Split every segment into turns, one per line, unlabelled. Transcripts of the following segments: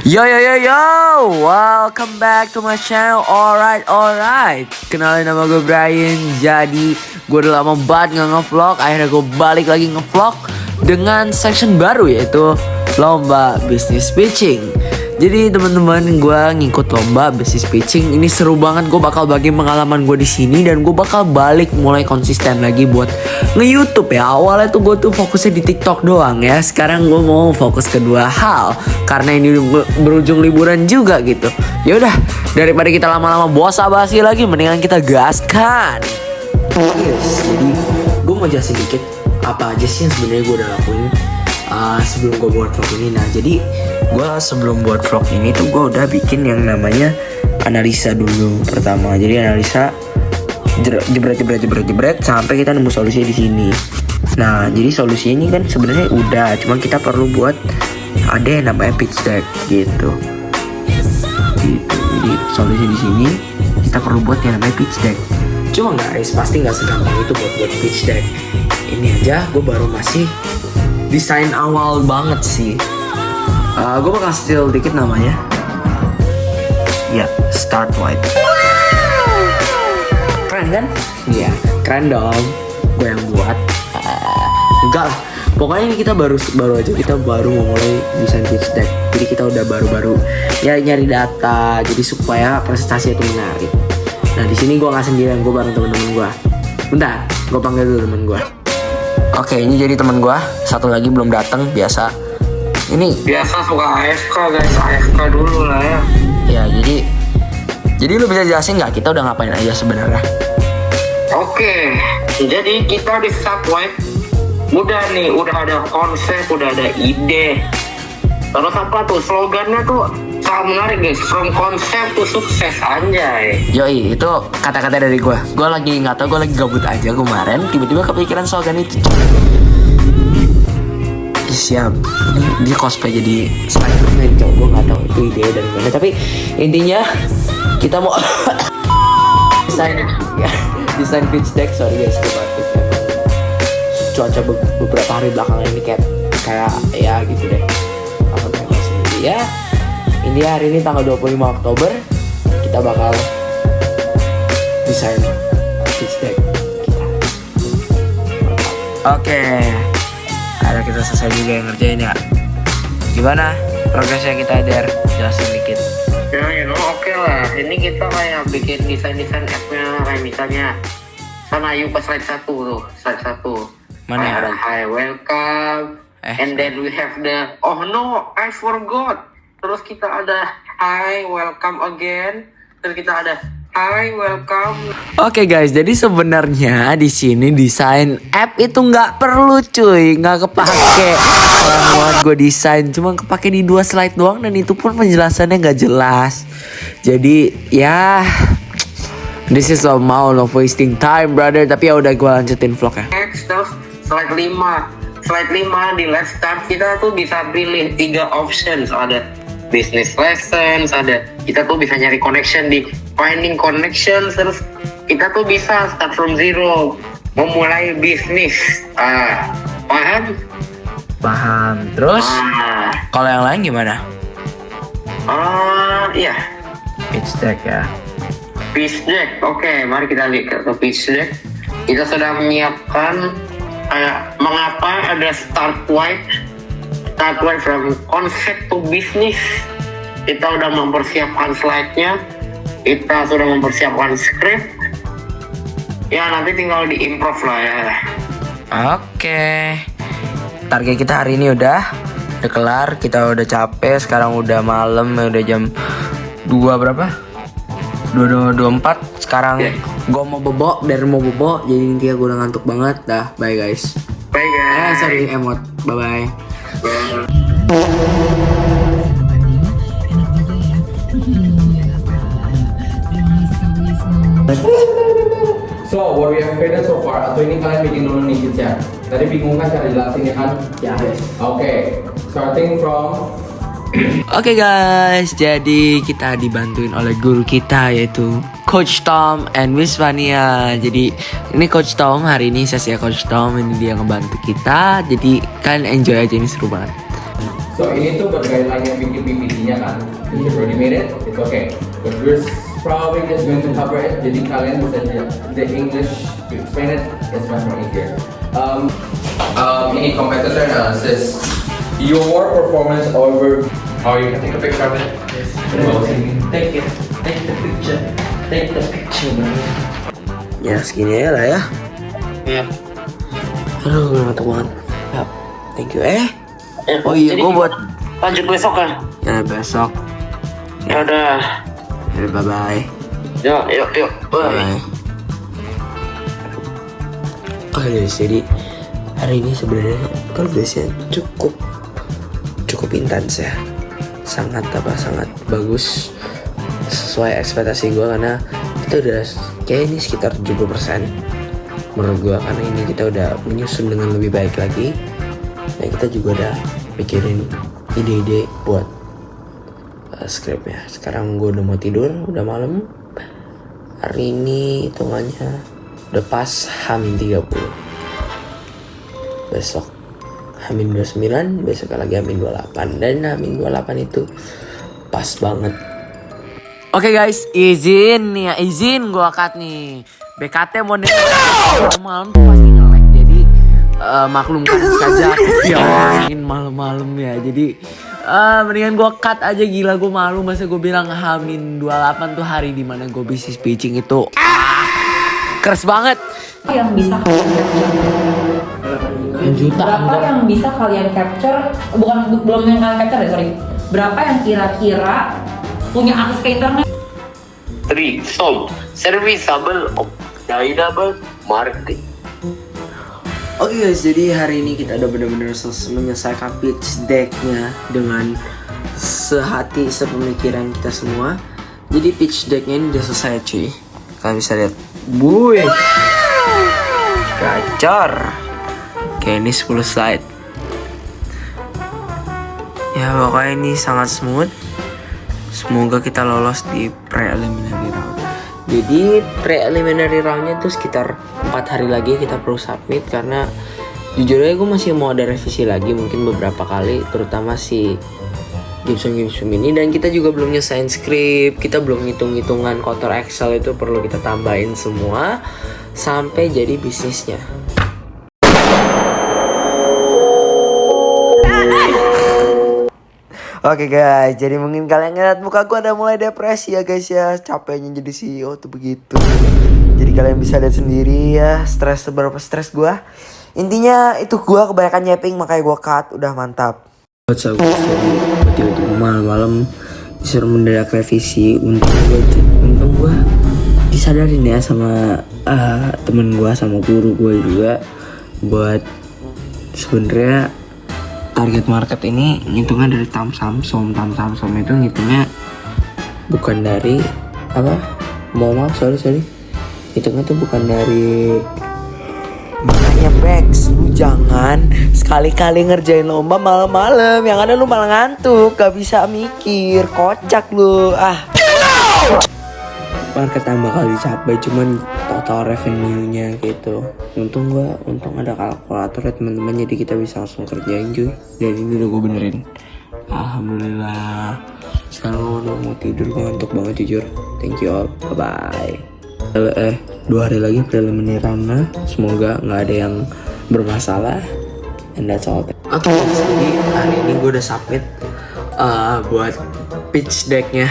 Yo yo yo yo, welcome back to my channel. Alright. Kenalin, nama gue Brian. Jadi gue udah lama banget nggak ngevlog. Akhirnya gue balik lagi ngevlog dengan section baru, yaitu lomba bisnis pitching. Jadi teman-teman, gue ngikut lomba bisnis pitching. Ini seru banget. Gue bakal bagi pengalaman gue di sini dan gue bakal balik mulai konsisten lagi buat nge-YouTube ya. Awalnya tuh gue tuh fokusnya di TikTok doang ya. Sekarang gue mau fokus ke dua hal karena ini berujung liburan juga gitu. Ya udah, daripada kita lama-lama basa-basi lagi, mendingan kita gaskan. Yes, jadi gue mau jelasin dikit apa aja sih yang sebenarnya gue udah lakuin sebelum gue buat vlog ini. Nah, jadi gue sebelum buat vlog ini tuh gue udah bikin yang namanya analisa dulu pertama. Jadi analisa jebret sampai kita nemu solusinya di sini. Nah, jadi solusinya ini kan sebenarnya udah, cuma kita perlu buat ada yang namanya pitch deck gitu. Jadi solusi di sini kita perlu buat yang namanya pitch deck. Cuma guys, pasti nggak segampang itu buat pitch deck. Ini aja gue baru masih desain awal banget sih. Gue bakal steal dikit namanya. Ya, Start White. Keren kan? Iya, keren dong. Gue yang buat. Enggak lah. Pokoknya ini kita baru mau mulai desain pitch deck. Jadi kita udah baru ya nyari data. Jadi supaya presentasi itu menarik. Nah, di sini gue nggak sendirian, gue bareng temen-temen gue. Bentar, gue panggil dulu temen gue. Oke, ini jadi temen gue. Satu lagi belum datang, biasa. Ini
biasa suka AFK guys, AFK dulu lah ya.
Ya, jadi lu bisa jelasin nggak kita udah ngapain aja sebenarnya?
Oke, jadi kita di Subway udah ada konsep, udah ada ide. Terus apa tuh slogannya tuh sangat menarik guys, from concept to sukses, anjay.
Yoi, itu kata-kata dari gue. Gue lagi nggak tahu, gue lagi gabut aja kemarin. Tiba-tiba kepikiran slogan itu. Siap, ini dia cosplay jadi Spider-Man. Gue nggak tahu itu ide dari mana. Tapi intinya kita mau desain pitch deck. Sorry guys, gue batuk. Cuaca beberapa hari belakangan ini kayak ya gitu deh. Ya, ini hari ini tanggal 25 Oktober kita bakal desain pitch deck kita. Oke, ada kita selesai juga yang ngerjain ya. Gimana progresnya kita, Der? Jelasin dikit.
Ya, oke lah. Ini kita kayak bikin desain app-nya, kayak misalnya sana yuk ke slide 1 tuh, slide 1.
Mana
ada hi welcome. And then we have the oh no, I forgot. Terus kita ada hi welcome again. Terus kita ada hi welcome.
Oke guys, jadi sebenarnya di sini desain app itu nggak perlu cuy, nggak kepake. Kalau buat gue desain cuma kepake di 2 slide doang, dan itu pun penjelasannya nggak jelas. Jadi ya, this is all mau no wasting time brother. Tapi ya udah, gue lanjutin vlognya.
Next, terus slide 5. Slide 5 di let's start kita tuh bisa pilih 3 options. Ada business lessons, ada kita tuh bisa nyari connection di finding connections, terus kita tuh bisa start from zero, memulai bisnis. Paham?
Terus kalau yang lain gimana?
Iya.
Pitch deck ya.
Pitch deck. Oke, mari kita lihat ke pitch deck. Kita sudah menyiapkan mengapa ada Start White from concept to business. Kita udah mempersiapkan slide-nya, kita sudah mempersiapkan script. Ya, nanti tinggal diimprove lah ya. Oke. Target kita hari ini udah kelar. Kita udah capek. Sekarang udah malam, udah jam 2 berapa? 2:24. Sekarang gue mau bobo, dari mau bobo. Jadi intinya gue udah ngantuk banget. Dah, bye guys. Bye guys.
Sorry emot. Bye bye.
So, what we have created so far, atau ini kalian bikin dulu nih ya. Tadi bingung kan cara jelasinnya kan?
Ya guys.
Oke, starting from
Oke guys, jadi kita dibantuin oleh guru kita, yaitu Coach Tom and Miss Vania. Jadi ini Coach Tom, hari ini sesi Coach Tom, ini dia ngebantu kita. Jadi kalian enjoy aja, ini seru banget.
So ini tuh buat guideline yang bikin PPT-nya kan. If you already made it, it's okay. But we're probably just going to cover it. Jadi kalian bisa the English to explain it, it's much more easier. Ini competitor analysis. Your performance over. Oh, you can take a picture of it.
Take it. Take the picture. Take the picture.
Ya segini aja lah ya.
Iya.
Aduh, gue ngantuk banget. Yap, thank you. Oh iya,
Jadi
gue buat
lanjut besok kan?
ya besok.
Ya udah.
Ya, bye bye.
Yuk.
Bye bye. Oke guys, jadi hari ini sebenarnya progresnya cukup intens ya. Sangat bagus, sesuai ekspektasi gue, karena kita udah kayak ini sekitar 70% menurut gue, karena ini kita udah menyusun dengan lebih baik lagi, dan kita juga udah pikirin ide-ide buat skripnya. Sekarang gue udah mau tidur, udah malam. Hari ini hitungannya udah pas H-30. Besok H-29, besok lagi H-28. Dan H-28 itu pas banget. Oke guys, izin gue cut nih. BKT mau malam tuh pasti nge-lag. Jadi maklumkan saja aku bilangin malam-malam ya. Jadi mendingan gue cut aja, gila gue malu masa gue bilang H-28 tuh hari dimana gue bisnis pitching itu. Keras banget.
Yang bisa berapa yang bisa kalian capture, belum yang kalian capture deh, sorry, berapa yang kira-kira punya akses ke internet?
3. Solve. Serviceable, updatable, marketing.
Oke guys, jadi hari ini kita udah benar-benar menyelesaikan pitch decknya dengan sehati sepemikiran kita semua. Jadi pitch decknya ini udah selesai cuy. Kalian bisa lihat, buih, gacor. Oke, ini 10 slide. Ya pokoknya ini sangat smooth. Semoga kita lolos di preliminary round. Jadi preliminary roundnya tuh sekitar 4 hari lagi kita perlu submit, karena jujur aja gue masih mau ada revisi lagi mungkin beberapa kali, terutama si Gibson ini. Dan kita juga belum nyesain skrip, kita belum ngitung-ngitungan kotor Excel, itu perlu kita tambahin semua sampai jadi bisnisnya. Oke guys, jadi mungkin kalian ngeliat muka gue udah mulai depresi ya guys ya. Capeknya jadi CEO tuh begitu. Jadi kalian bisa lihat sendiri ya seberapa stres gue. Intinya itu gue kebanyakan nyapping, makanya gue cut. Udah mantap. Tiba-tiba malam-malam disuruh mendadak revisi. Untung gue disadarin ya sama temen gue, sama guru gue juga, buat sebenarnya target market ini ngitungnya dari Samsung itu ngitungnya bukan dari apa? Sorry. Hitungnya tuh bukan dari. Makanya Bex, lu jangan sekali-kali ngerjain lomba malam-malam, yang ada lu malah ngantuk, gak bisa mikir, kocak lu. Market tambah kali capek, cuman total revenue-nya gitu. Untung ada kalkulator ya teman-teman, jadi kita bisa langsung kerjain cuy. Dan ini udah gue benerin. Alhamdulillah. Sekarang gue udah mau tidur, gue ngantuk banget jujur. Thank you all, bye-bye. 2 hari lagi preliminary round-nya. Semoga nggak ada yang bermasalah. And that's all. Oke, jadi hari ini gue udah submit buat pitch deck-nya.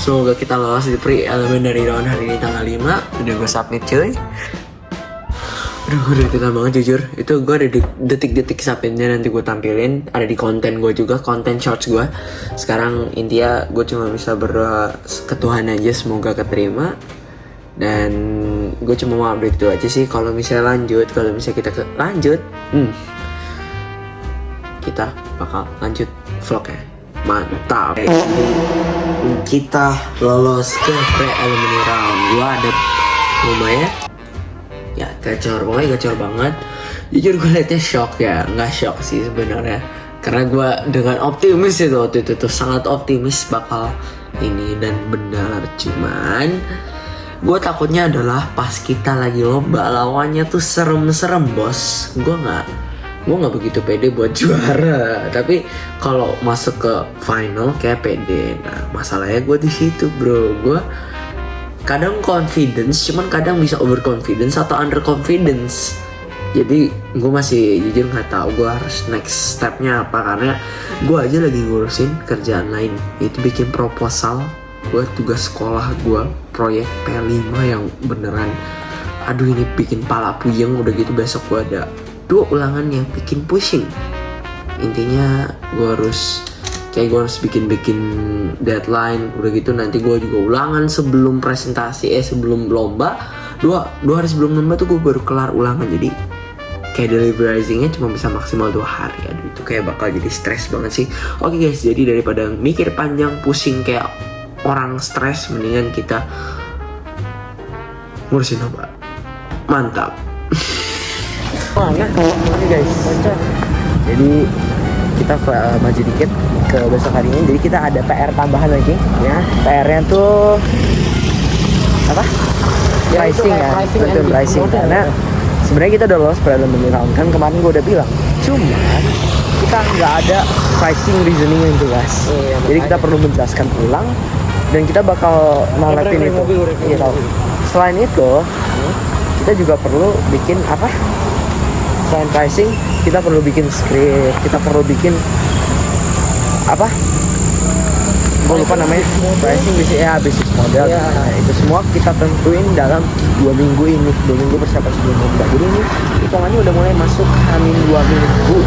Semoga kita lolos di preliminary round hari ini tanggal 5. Udah gue submit cuy. Aduh, gue udah tenang banget jujur. Itu gue ada detik-detik submitnya, nanti gue tampilin. Ada di konten gue juga, konten shorts gue. Sekarang intinya gue cuma bisa berdoa ke Tuhan aja semoga keterima. Dan gue cuma mau update itu aja sih. Kalau misalnya kita lanjut, kita bakal lanjut vlognya. Mantap. Kita lolos ke preliminary round. Gua ada lumayan. Ya gacor banget. Jujur gue liatnya shock ya. Nggak shock sih sebenarnya, karena gue dengan optimis itu waktu itu tuh sangat optimis bakal ini, dan benar. Cuman gue takutnya adalah pas kita lagi lomba lawannya tuh serem bos. Gue gue nggak begitu pede buat juara, tapi kalau masuk ke final kayak pede. Nah masalahnya gue di situ bro, gue kadang confidence, cuman kadang bisa overconfidence atau underconfidence. Jadi gue masih jujur nggak tahu gue harus next stepnya apa, karena gue aja lagi ngurusin kerjaan lain, itu bikin proposal buat tugas sekolah gue, proyek P5 yang beneran aduh ini bikin pala puyeng. Udah gitu besok gue ada 2 ulangan yang bikin pusing. Intinya gue harus bikin deadline. Udah gitu nanti gue juga ulangan sebelum presentasi, sebelum lomba. Dua hari sebelum lomba tuh gue baru kelar ulangan, jadi kayak deliveryingnya cuma bisa maksimal 2 hari. Aduh itu kayak bakal jadi stres banget sih. Oke guys, jadi daripada mikir panjang pusing kayak orang stres, mendingan kita ngurusin lomba. Mantap. Mana? Oke guys, jadi kita maju dikit ke besok harinya. Jadi kita ada PR tambahan lagi ya. PR-nya tuh apa? Pricing ya, betul pricing. Karena sebenarnya kita udah lolos preliminary round kan, kemarin gue udah bilang. Cuman kita nggak ada pricing reasoning yang jelas. Jadi kita perlu menjelaskan ulang dan kita bakal naletin itu. Gitu. Selain itu, kita juga perlu bikin apa? Selain pricing, kita perlu bikin script, kita perlu bikin apa? Gue lupa namanya. Pricing business model. Nah, itu semua kita tentuin dalam 2 minggu ini, 2 minggu persiapan sebelum lomba. Jadi ini hitungannya udah mulai masuk hamin 2 minggu.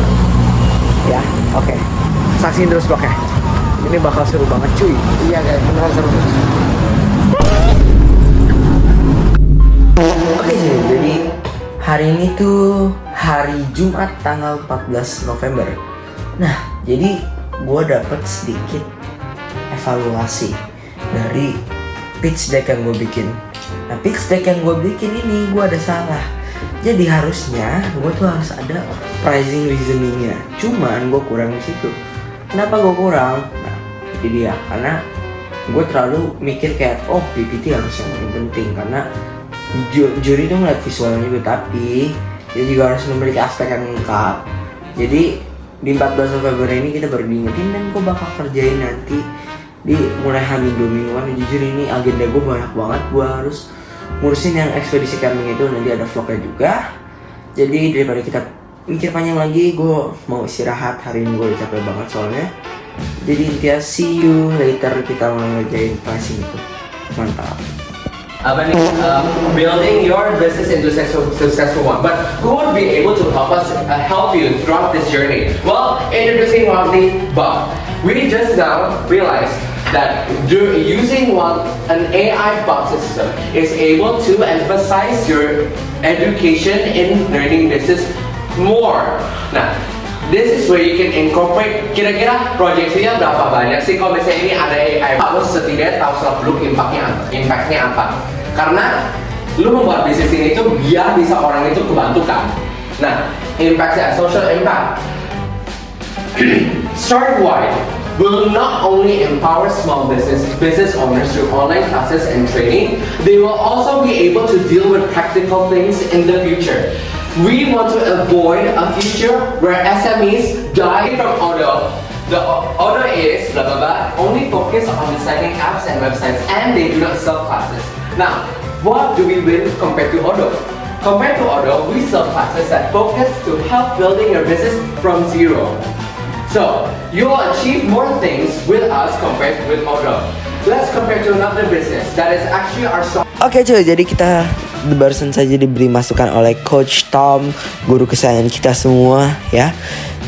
Ya, oke. Saksiin terus vlognya. Ini bakal seru banget cuy. Iya guys, beneran seru. Oke sih, jadi hari ini tuh hari Jumat tanggal 14 November. Nah, jadi gue dapet sedikit evaluasi dari pitch deck yang gue bikin. Nah, pitch deck yang gue bikin ini gue ada salah. Jadi harusnya gue tuh harus ada pricing reasoningnya. Cuman gue kurang di situ. Kenapa gue kurang? Nah, jadi ya karena gue terlalu mikir kayak PPT harus yang paling penting, karena juri tuh ngeliat visualnya juga, tapi dia juga harus memiliki aspek yang lengkap. Jadi di 14 November ini kita baru diingetin, dan gue bakal kerjain nanti di mulai H-2 mingguan. Jujur ini agenda gue banyak banget, gue harus ngurusin yang ekspedisi camping itu, nanti ada vlognya juga. Jadi daripada kita mikir panjang lagi, gue mau istirahat. Hari ini gue udah capek banget soalnya. Jadi intinya see you later, kita mulai ngerjain pricing itu. Mantap.
Building your business into a successful one. But who would be able to help you throughout this journey? Well, introducing Wildly Bot. We just now realized that using an AI bot system is able to emphasize your education in learning business more. Nah, this is where you can incorporate. Kira-kira proyeksinya berapa banyak sih kalau misalnya ini ada AI? Kamu setidaknya tahu seluk-beluk impactnya apa? Karena lu membuat bisnis ini tuh biar bisa orang itu kebantu kan. Nah, impactnya, social impact. Start Wide will not only empower small business owners through online classes and training, they will also be able to deal with practical things in the future. We want to avoid a future where SMEs die from Odoo. The Odoo is blah blah blah only focus on designing apps and websites, and they do not sell classes. Now, what do we win compared to Odoo? Compared to Odoo, we sell classes that focus to help building your business from zero. So, you will achieve more things with us compared with Odoo. Let's compare to another business that is actually our
Oke cuy, jadi kita barusan saja diberi masukan oleh Coach Tom, guru kesayangan kita semua ya.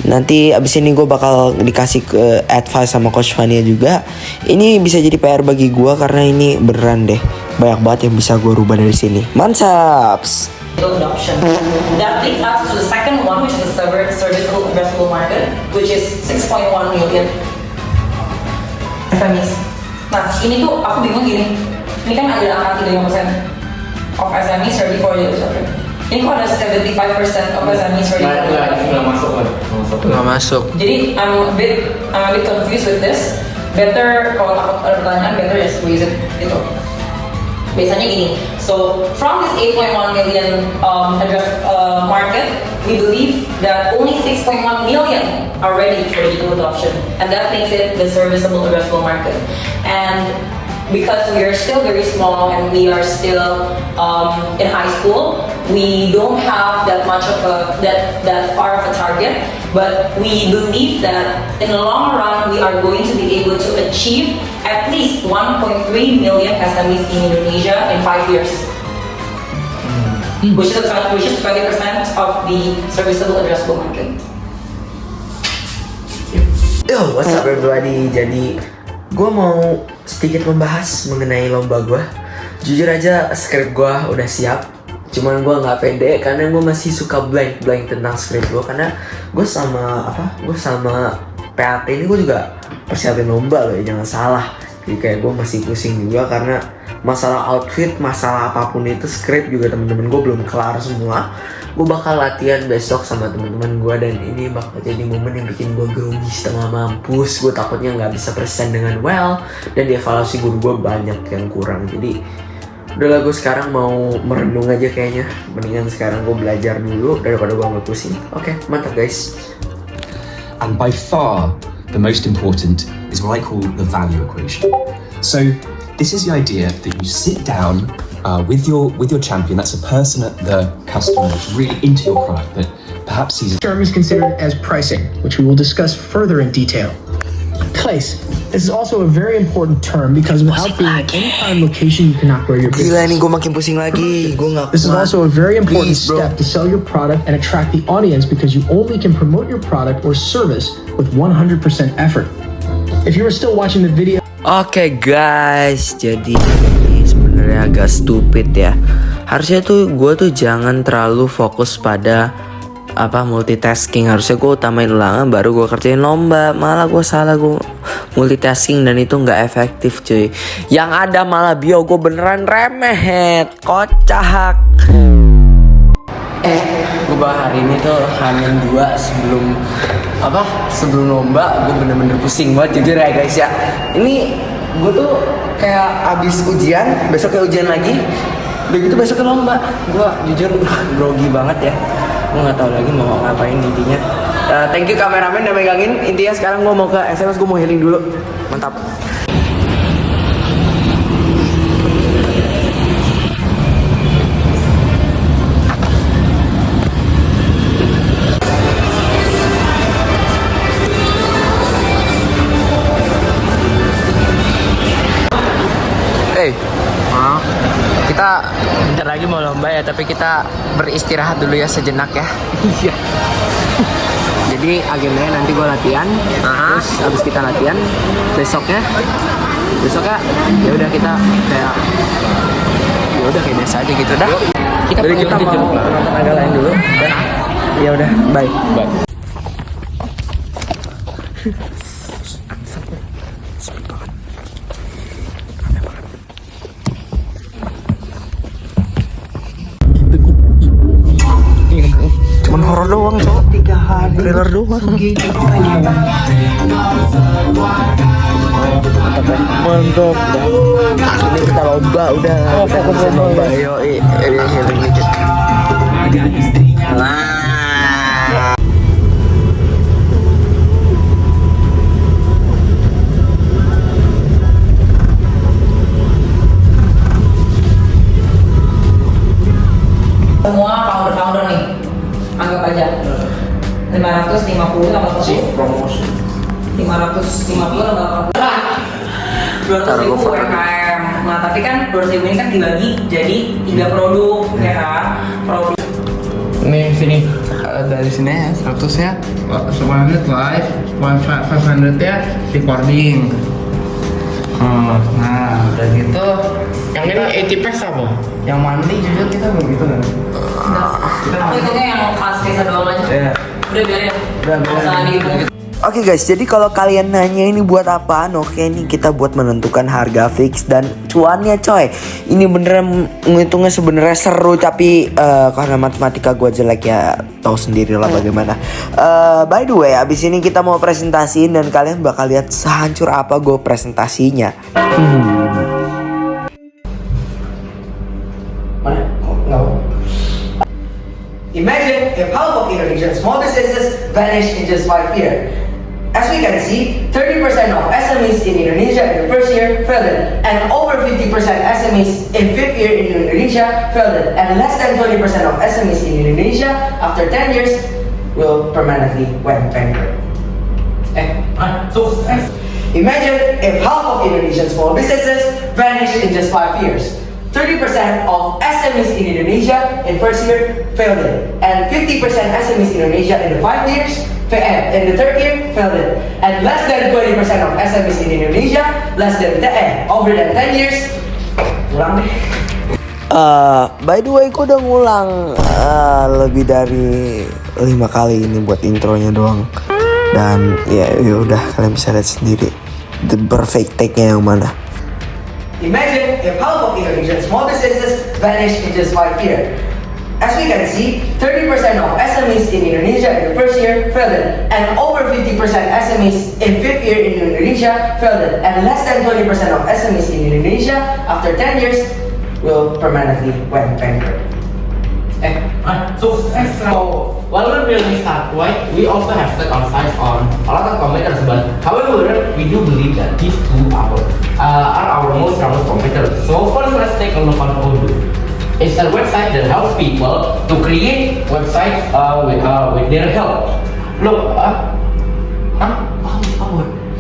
Nanti abis ini gue bakal dikasih ke advice sama Coach Fania juga. Ini bisa jadi PR bagi gue karena ini beneran deh, banyak banget yang bisa gue rubah dari sini. Mansaps!
Adoption. That leads us to the second one, which is the serviceable addressable market, which is 6.1 million SMEs. Nah, ini tuh aku bingung gini. Ini kan ada angka 35% of SMEs ready for the adoption. Ini kok ada 75% of SMEs ready for the adoption.
Nggak masuk.
Jadi I'm a bit confused with this. Better kalau takut ada pertanyaan, better just raise it gitu. Biasanya gini. So from this 8.1 million address market, we believe that only 6.1 million are ready for digital adoption, and that makes it the serviceable addressable market. And because we are still very small and we are still in high school, we don't have that much of that far of a target. But we believe that in the long run, we are going to be able to achieve at least 1.3 million SMEs in Indonesia in 5 years, which is 20% of the serviceable addressable market.
Yo, what's up everybody? Jadi, gue mau sedikit membahas mengenai lomba gue. Jujur aja, skrip gue udah siap. Cuman gue nggak pede karena gue masih suka blank tentang skrip gue. Karena gue sama PAT ini gue juga persiapin lomba loh, ya, jangan salah. Jadi kayak gue masih pusing juga karena masalah outfit, masalah apapun itu, skrip juga temen-temen gue belum kelar semua. Gue bakal latihan besok sama teman-teman gue dan ini bakal jadi momen yang bikin gue grogi setengah mampus. Gue takutnya nggak bisa present dengan well dan di evaluasi guru gue banyak yang kurang. Jadi udahlah, gue sekarang mau merenung aja kayaknya. Mendingan sekarang gue belajar dulu daripada gue nggak pusing. Oke, mantap guys.
And by far, the most important is what I call the value equation. So this is the idea that you sit down with your champion. That's a person at the customer who's really into your product, but perhaps he's
term is considered as pricing, which we will discuss further in detail. Place. This is also a very important term because without being at any time location, you cannot grow your
Gila
business.
nih, gue makin pusing lagi. Gue nggak
This is
kuat.
also a very important
Please, bro.
step to sell your product and attract the audience because you only can promote your product or service with 100% effort. If you are still watching the video,
Oke guys, jadi ini sebenarnya agak stupid ya. Harusnya tuh gue tuh jangan terlalu fokus pada multitasking. Harusnya gue utamain ulangan baru gue kerjain lomba. Malah gue salah, gue multitasking dan itu nggak efektif cuy. Yang ada malah bio gue beneran remet, kocak. Gue hari ini tuh Hamin 2 sebelum lomba. Gue bener-bener pusing banget jujur ya guys ya. Ini gue tuh kayak abis ujian, besoknya ujian lagi, udah gitu besoknya lomba. Gue jujur grogi banget ya. Gue nggak tahu lagi mau ngapain intinya. Thank you kameramen udah megangin. Intinya sekarang gue mau ke SMS, gue mau healing dulu. Mantap. Kita bentar lagi mau lomba ya, tapi kita beristirahat dulu ya sejenak ya. Iya. Jadi agendanya nanti gue latihan, terus abis kita latihan besoknya ya udah kita kayak biasa aja gitu dah. Jadi kita mau nonton agak lain dulu. Ya udah, bye. Cuman horor doang, cok. 3 hari trailer doang. Mantap. Akhirnya kita lomba udah. Fokus lomba. Ayo, ini healing dikit.
Semua founder nih, anggap aja 550 sama 100
promotion.
550 sama 200 ribu UMKM. Nah tapi kan 200 ribu ini kan dibagi jadi 3 produk ya kan. Produk
Nih sini dari sini ya 100 ya 100 live 500 ya recording. Nah udah gitu yang ini 80 packs apa? Yang mandi jujur kita belum gitu kan?
aku hitungnya yang pas-pasan doang aja.
Iya.
Udah biarin. Nggak usah dihitung.
Oke guys, jadi kalau kalian nanya ini buat apaan? Oke, ini kita buat menentukan harga fix dan cuannya coy. Ini beneran ngitungnya sebenarnya seru, tapi karena matematika gue jelek ya, tahu sendirilah bagaimana. By the way, abis ini kita mau presentasiin dan kalian bakal lihat sehancur apa gue presentasinya.
Indonesian small businesses vanish in just 5 years. As we can see, 30% of SMEs in Indonesia in the first year failed it, and over 50% SMEs in 5th year in Indonesia failed it, and less than 20% of SMEs in Indonesia after 10 years will permanently went bankrupt. Imagine if half of Indonesian small businesses vanished in just 5 years. 30% of SMEs in Indonesia in first year failed it, and 50% SMEs in Indonesia in the 5 years in the 3rd year failed it, and less than 20% of SMEs in Indonesia over than 10 years. Ulang deh.
By the way, gue udah ngulang lebih dari 5 kali ini buat intronya doang. Dan ya udah, kalian bisa lihat sendiri the perfect take-nya yang mana.
Imagine if half of Indonesian small businesses vanished in just 5 years. As we can see, 30% of SMEs in Indonesia in the first year failed it, and over 50% SMEs in 5th year in Indonesia failed it, and less than 20% of SMEs in Indonesia after 10 years will permanently went bankrupt.
So while we're building Startwhite, we also have set our sights on a lot of competitors. But however, we do believe that these two are our most strongest competitors. So first, let's take a look on Odoo. It's a website that helps people to create websites with their help. Look,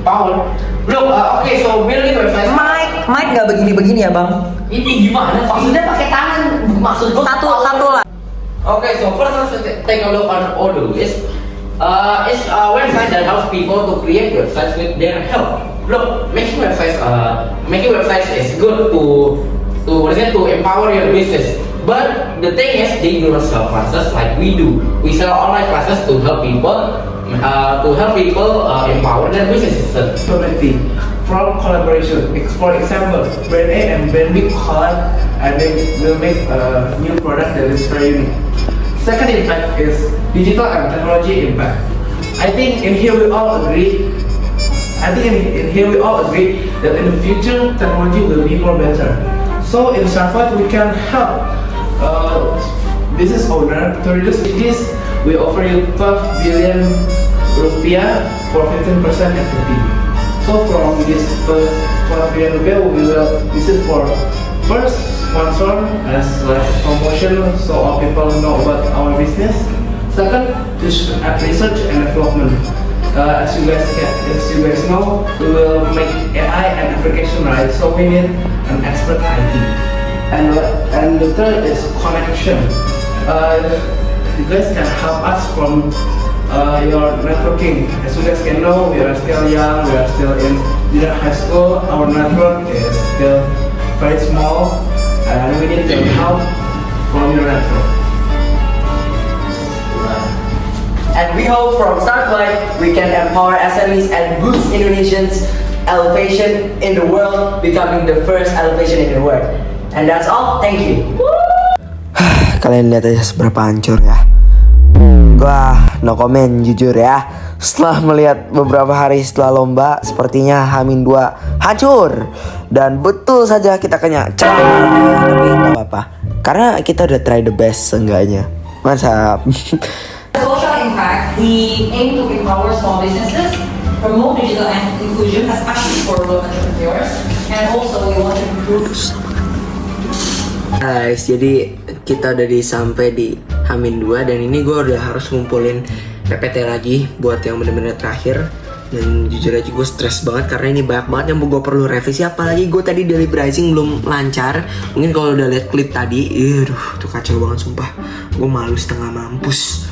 Power. Look, okay, so building websites.
Mike nggak begini-begini ya bang?
Ini gimana?
Maksudnya pakai tangan, maksud gue satu lah.
Okay, so first let's take a look on Odoo. It's a website that helps people to create websites with their help. Look, making websites is good to empower your business. But the thing is, they do not sell classes like we do. We sell online classes to help people empower their businesses.
From collaboration. For example, brand A and brand B collab and they will make a new product that is very unique. Second impact is digital and technology impact. I think in here we all agree that in the future technology will be more better. So in Startwhite we can help business owner to reduce this. We offer you 12 billion rupiah for 15% equity. So from this 12 billion rupiah we will use it for first sponsor as like promotion so all people know about our business. Second, research and development. As you guys know, we will make AI and application, right? So we need an expert IT. And the third is connection. You guys can help us from your networking. As you guys can know, we are still young, we are still in junior high school. Our network is still very small, and we need to help from your network.
And we hope from Startwhite we can empower SMEs and boost Indonesians' elevation in the world, becoming the first elevation in the world. And that's all. Thank you.
Kalian lihat aja seberapa hancur ya. Gua no comment jujur ya. Setelah melihat beberapa hari setelah lomba, sepertinya H-2 hancur. Dan betul saja kita kena celah. Tapi gak apa-apa, karena kita udah try the best seenggaknya. Mantap.
Social impact, we aim to empower small businesses, promote digital inclusion, especially for women entrepreneurs, and also we want to improve.
Guys, jadi kita udah sampai di H-2 dan ini gue udah harus ngumpulin PPT lagi buat yang bener-bener terakhir. Dan jujur aja gue stres banget karena ini banyak banget yang gue perlu revisi. Apalagi gue tadi daily pricing belum lancar. Mungkin kalau udah lihat klip tadi, tuh kacau banget sumpah. Gue malu setengah mampus.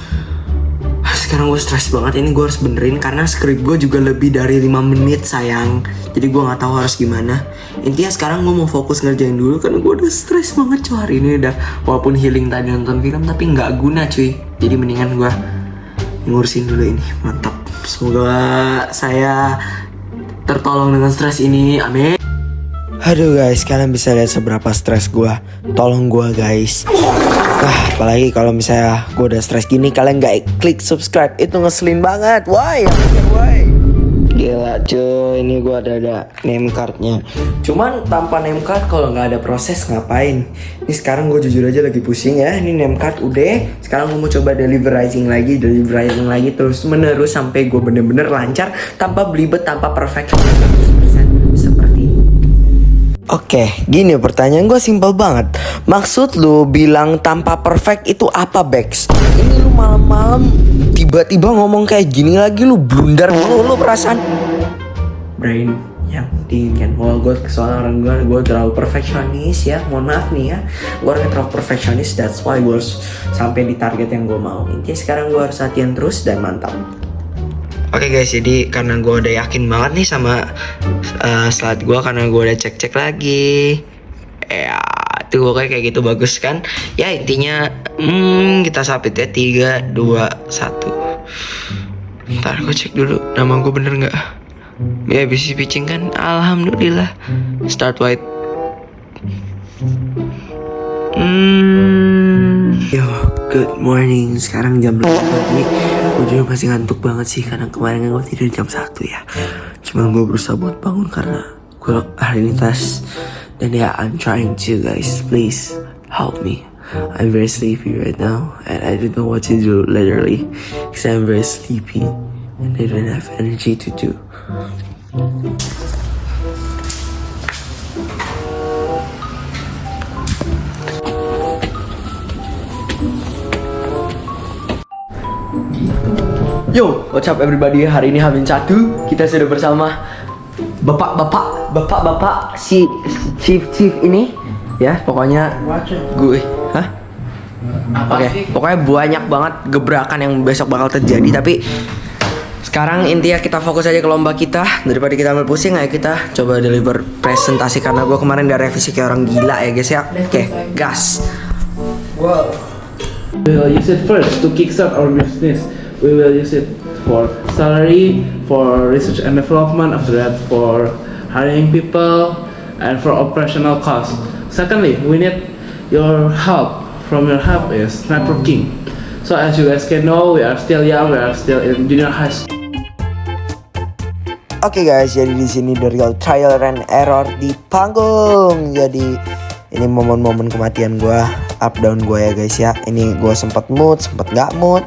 Sekarang gue stres banget, ini gue harus benerin karena skrip gue juga lebih dari 5 menit sayang. Jadi gue gak tahu harus gimana. Intinya sekarang gue mau fokus ngerjain dulu karena gue udah stres banget cuy hari ini. Udah walaupun healing tadi nonton film tapi gak guna cuy. Jadi mendingan gue ngurusin dulu ini. Mantap. Semoga saya tertolong dengan stres ini, amin. Aduh guys, kalian bisa lihat seberapa stres gue. Tolong gue guys. Apalagi kalau misalnya gue udah stres gini, kalian gak klik subscribe, itu ngeselin banget. Why?
Gila cuy, ini gua ada name cardnya. Cuman tanpa name card kalau nggak ada proses ngapain? Ini sekarang gue jujur aja lagi pusing ya. Ini name card udah. Sekarang gue mau coba delivering lagi terus menerus sampai gue bener-bener lancar tanpa belibet, tanpa perfect 100% seperti ini. Oke, gini pertanyaan gue simpel banget. Maksud lu bilang tanpa perfect itu apa, Bex? Ini lu malam-malam tiba-tiba ngomong kayak gini lagi, lu blunder lu perasaan brain yang diinginkan. Wah, gue kesalahan gue terlalu perfeksionis ya. Mohon maaf nih ya, gue orangnya terlalu perfeksionis. That's why gue harus sampai di target yang gue mau. Intinya sekarang gue harus latihan terus dan mantap. Oke guys, jadi karena gue udah yakin banget nih sama slide gue, karena gue udah cek-cek lagi, ya tuh kayak gitu bagus kan? Ya intinya kita submit ya 3, 2, 1. Ntar gue cek dulu nama gue bener nggak? Ya bisa pitching kan? Alhamdulillah. Start white. Yo, good morning. Sekarang jam 8 pagi. Gue juga masih ngantuk banget sih karena kemarin gue tidur jam 1 ya. Cuman gue berusaha buat bangun karena gue hari ini tes. Dan ya, I'm trying to guys. Please help me. I'm very sleepy right now and I don't know what to do literally because I'm very sleepy and I don't have energy to do. Yo, what's up everybody? Hari ini H-1, kita sudah bersama bapak si chief ini ya, pokoknya gue pokoknya banyak banget gebrakan yang besok bakal terjadi. Tapi sekarang intinya kita fokus aja ke lomba kita. Daripada kita ambil pusing, ayo kita coba deliver presentasi. Karena gue kemarin udah revisi kayak orang gila ya guys ya. Oke, gas.
Wow. We will use it first to kickstart our business. We will use it for salary, for research and development, after that for hiring people, and for operational costs. Secondly, we need your help. From your help is networking. So as you guys can know, we are still young, we are still in junior high school.
Oke guys, jadi di sini the real trial and error di panggung. Jadi ini momen-momen kematian gue, up down gue ya guys ya. Ini gue sempat mood, sempat nggak mood.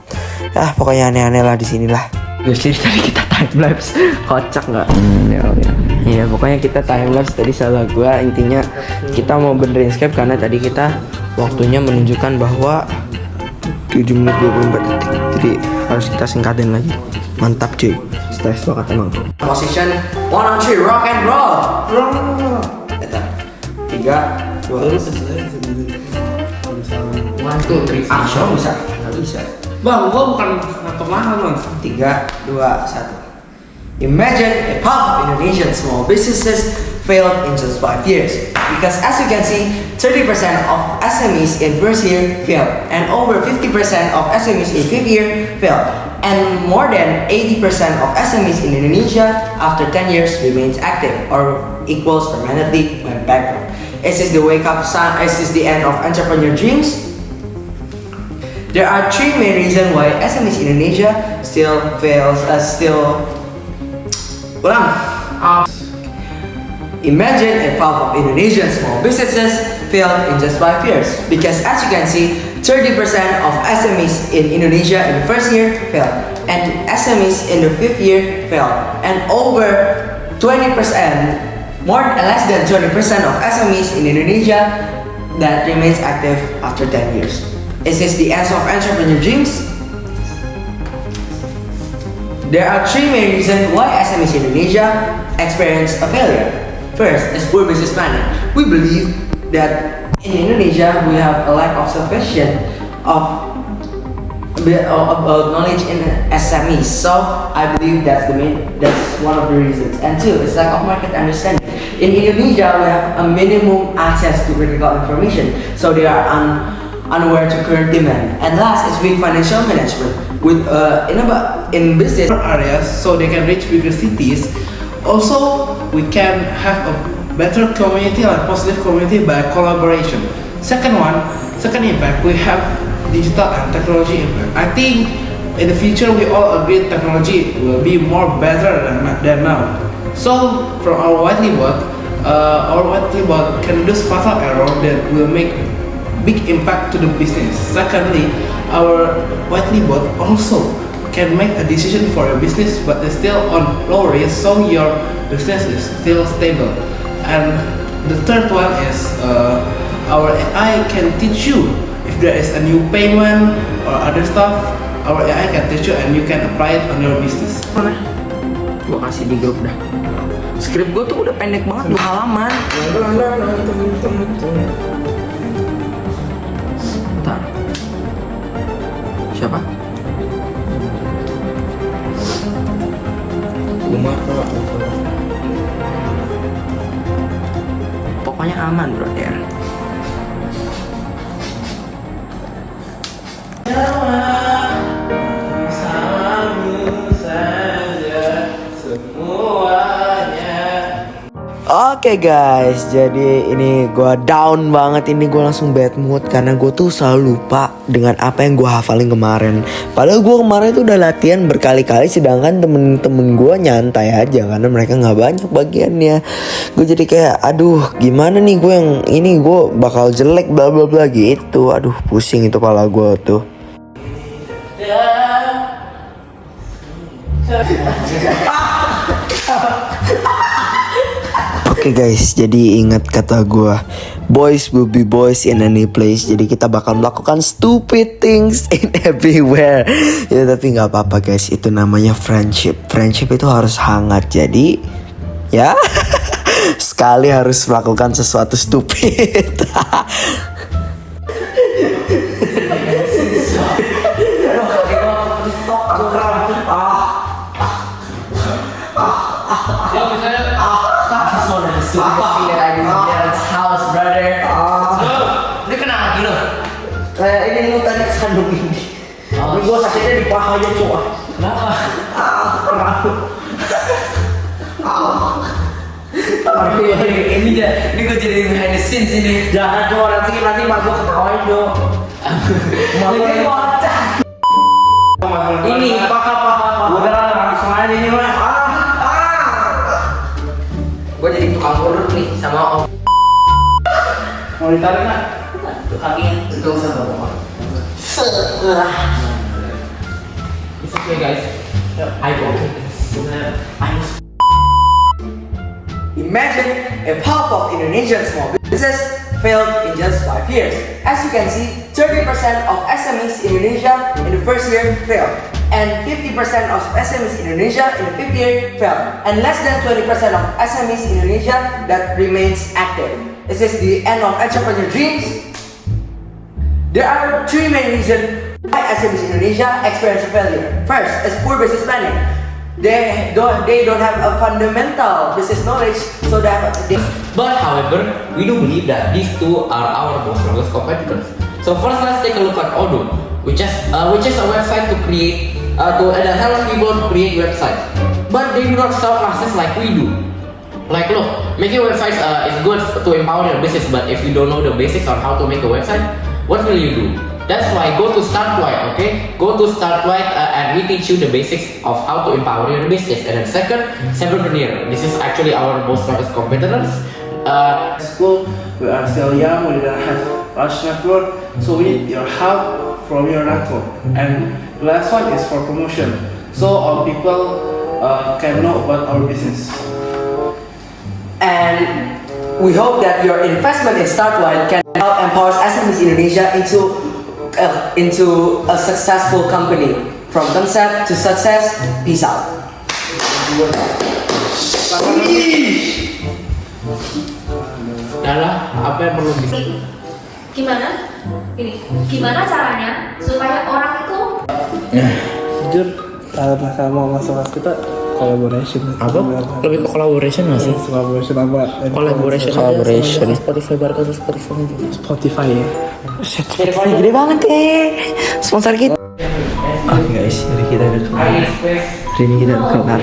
Pokoknya aneh-aneh lah di sini lah. Guys, jadi tadi kita timelapse, kocak nggak? Ya pokoknya kita timelapse tadi salah gue. Intinya kita mau benerin Skype karena tadi kita waktunya menunjukkan bahwa 7 menit 24 detik. Jadi harus kita singkatin lagi. Mantap cuy, stress banget emang. Position 1 on 3, rock and roll. Eta 3, 2, 1, 2, 3, action bisa? Nggak bisa.
Bang, gua bukan ngantuk mahal bang.
3, 2, 1. Imagine if half of Indonesian small businesses failed in just 5 years. Because as you can see, 30% of SMEs in first year failed, and over 50% of SMEs in fifth year failed, and more than 80% of SMEs in Indonesia after 10 years remains active or equals permanently went bankrupt. Is this the wake up sign? Is this the end of entrepreneur dreams? There are 3 main reasons why SMEs in Indonesia still fails. Imagine if half of Indonesian small businesses failed in just 5 years. Because as you can see, 30% of SMEs in Indonesia in the first year failed, and SMEs in the fifth year failed, and over 20%, less than 20% of SMEs in Indonesia that remains active after 10 years. Is this the end of entrepreneur dreams? There are 3 main reasons why SMEs in Indonesia experience a failure. First is poor business planning. We believe that in Indonesia we have a lack of sufficient of knowledge in SMEs. So I believe that's one of the reasons. And 2 is lack of market understanding. In Indonesia we have a minimum access to critical information, so they are unaware to current demand. And last is weak financial management. With in business
areas so they can reach bigger cities. Also, we can have a better community, like positive community by collaboration. Second impact, we have digital and technology impact. I think in the future we all agree technology will be more better than now. So from our Whiteley bot can reduce fatal error that will make big impact to the business. Secondly, our Whiteley bot also can make a decision for your business, but it's still on low risk, so your business is still stable. And the third one is our AI can teach you if there is a new payment or other stuff. Our AI can teach you and you can apply it on your business.
Mana? Gue kasih di grup dah. Skrip gue tuh udah pendek banget, 2 halaman. Bentar. Siapa? Umar. Pokoknya aman bro ya. Oke guys, jadi ini gue down banget, ini gue langsung bad mood karena gue tuh selalu lupa dengan apa yang gue hafalin kemarin. Padahal gue kemarin tuh udah latihan berkali-kali, sedangkan temen-temen gue nyantai aja karena mereka nggak banyak bagiannya. Gue jadi kayak, aduh gimana nih gue yang ini, gue bakal jelek bla bla bla gitu. Aduh pusing itu kepala gue tuh. Oke guys, jadi ingat kata gue, boys will be boys in any place. Jadi kita bakal melakukan stupid things in everywhere. Ya tapi nggak apa-apa guys, itu namanya friendship. Friendship itu harus hangat. Jadi ya sekali harus melakukan sesuatu stupid.
House, brother. Ini kena lagi loh.
Kayak ini lu tadi kesandung ini. Ini gue sakitnya di paha aja cuy.
Kenapa? Ini gue jadi behind the scenes ini.
Jangan cuy, nanti mak gue ketawain cuy.
Ini paha.
Udah langsung aja ini mah.
Gue jadi tukang urut nih sama om.
Mau ditarik nggak?
Kakinya itu usah bawa. It's okay guys. I go.
Imagine if half of Indonesian small businesses failed in just 5 years. As you can see, 30% of SMEs in Indonesia in the first year failed, and 50% of SMEs in Indonesia in the 5th year failed, and less than 20% of SMEs in Indonesia that remains active. Is this the end of entrepreneur dreams? There are 3 main reasons why SMEs in Indonesia experience failure. First is poor business planning. They don't have a fundamental business knowledge, so
But however, we do believe that these two are our most strongest competitors. So first, let's take a look at Odoo, which is a website to create to help people to create websites. But they do not sell classes like we do. Like look, making websites is good to empower your business, but if you don't know the basics on how to make a website, what will you do? That's why go to Startwhite, okay? Go to Startwhite and we teach you the basics of how to empower your business. And then second, Sevenpreneur. This is actually our most strongest competitors.
School, we are still young, we don't have large network, so we need your help from your network. And the last one is for promotion, so all people can know about our business.
And we hope that your investment in Startwhite can help empower SMEs in Indonesia into a successful company. From concept to success, peace out.
Adalah apa yang perlu
Gimana caranya supaya orang itu
Jujur, kalau masalah kita collaboration.
Apa? Lebih ke collaboration nggak sih?
Collaboration apa?
Collaboration.
Spotify ya.
Spotify gede banget sponsor kita. Oke guys, hari kita udah kelar. Hari ini kita udah kelar.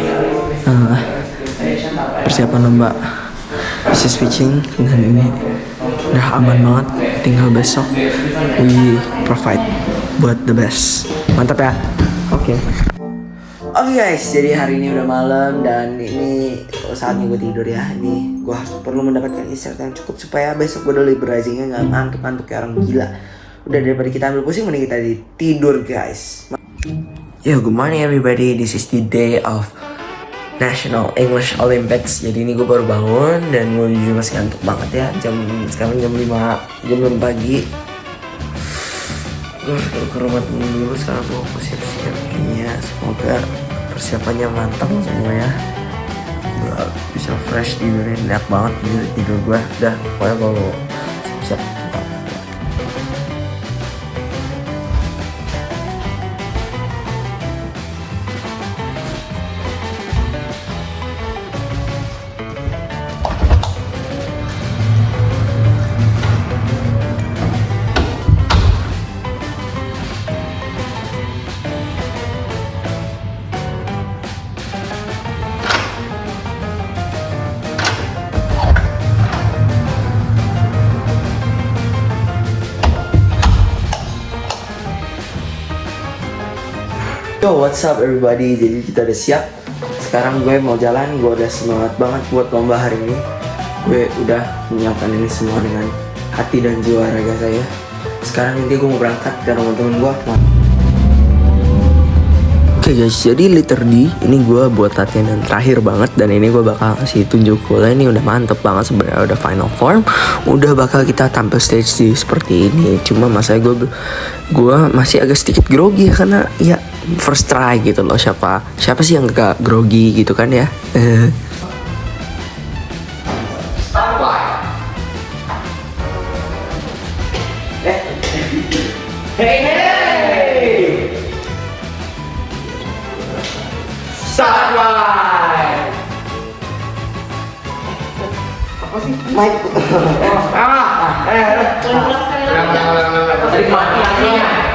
Persiapan lomba business pitching dan ini udah aman banget. Tinggal besok we provide buat the best. Mantap ya. Oke. Oke guys, jadi hari ini udah malam dan ini saatnya gue tidur ya. Ini gue perlu mendapatkan istirahat yang cukup supaya besok gue deliverizingnya nggak ngantuk-ngantuk kayak orang gila. Udah daripada kita ambil pusing, mending kita tidur guys. Yo, good morning everybody. This is the day of National English Olympics. Jadi ini gue baru bangun dan gue jujur masih ngantuk banget ya. Sekarang jam 5 pagi. Gue harus ke rumah temen dulu. Sekarang gue mau siap-siap. Iya, semoga persiapannya mantap semua ya. Gue bisa fresh tidurnya, enak banget tidur gue. Udah, pokoknya gue mau siap-siap. Yo, what's up everybody? Jadi kita udah siap. Sekarang gue mau jalan. Gue udah semangat banget buat lomba hari ini. Gue udah menyiapkan ini semua dengan hati dan jiwa raga saya. Sekarang nanti gue mau berangkat ke rumah temen gue. Oke guys, jadi letter D ini gue buat latihan yang terakhir banget. Dan ini gue bakal kasih tunjuk bola. Ini udah mantep banget sebenarnya, udah final form. Udah bakal kita tampil stage di seperti ini. Cuma masalah gue masih agak sedikit grogi ya, karena ya first try gitu loh. Siapa sih yang gak grogi gitu kan ya. Mike.